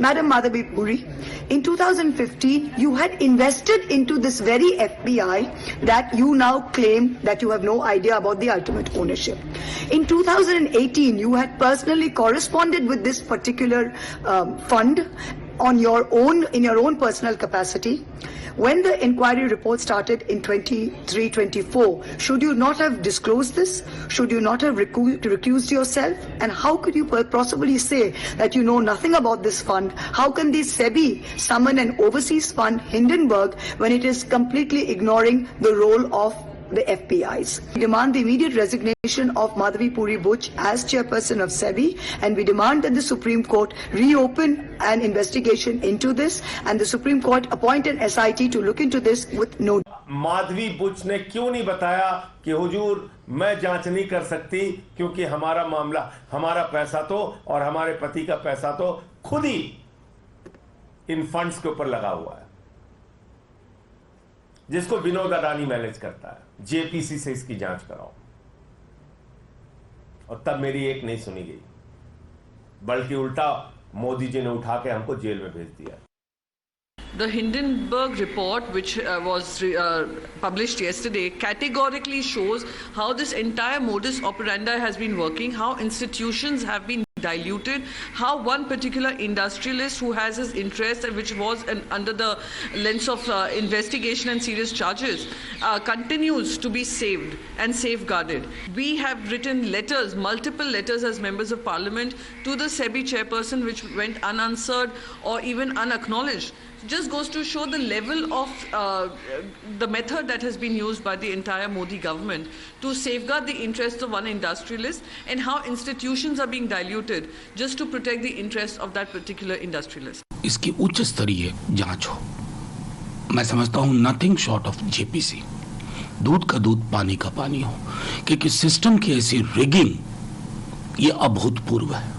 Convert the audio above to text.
Madam Madhavi Puri, in 2015, you had invested into this very FBI that you now claim that you have no idea about the ultimate ownership. In 2018, you had personally corresponded with this particular fund on your own, in your own personal capacity. When the inquiry report started in 23-24, should you not have disclosed this? Should you not have recused yourself? And how could you possibly say that you know nothing about this fund? How can the SEBI summon an overseas fund, Hindenburg, when it is completely ignoring the role of the FPIs? We demand the immediate resignation of Madhavi Puri Butch as chairperson of SEBI, and we demand that the Supreme Court reopen an investigation into this, and the Supreme Court appoint an SIT to look into this with no. Madhavi Buch ने क्यों नहीं बताया कि हुजूर मैं जांच नहीं कर सकती क्योंकि हमारा मामला, हमारा पैसा तो और हमारे पति का पैसा तो खुद ही इन फंड्स के ऊपर लगा हुआ है, जिसको विनोद अडानी मैनेज करता है। जेपीसी से इसकी जांच कराओ। और तब मेरी एक नहीं सुनी गई, बल्कि उल्टा मोदी जी ने उठा के हमको जेल में भेज दिया। The Hindenburg report, which was published yesterday, categorically shows how this entire modus operandi has been working, how institutions have been diluted, how one particular industrialist who has his interest and which was under the lens of investigation and serious charges continues to be saved and safeguarded. We have written letters, multiple letters as members of parliament to the SEBI chairperson, which went unanswered or even unacknowledged. Just goes to show the level of the method that has been used by the entire Modi government to safeguard the interests of one industrialist, and how institutions are being diluted just to protect the interests of that particular industrialist. इसकी उच्च स्तरीय जांच हो। मैं समझता हूं nothing short of JPC, दूध का दूध पानी का पानी हो, क्योंकि सिस्टम की ऐसी रिगिंग ये अभूतपूर्व है।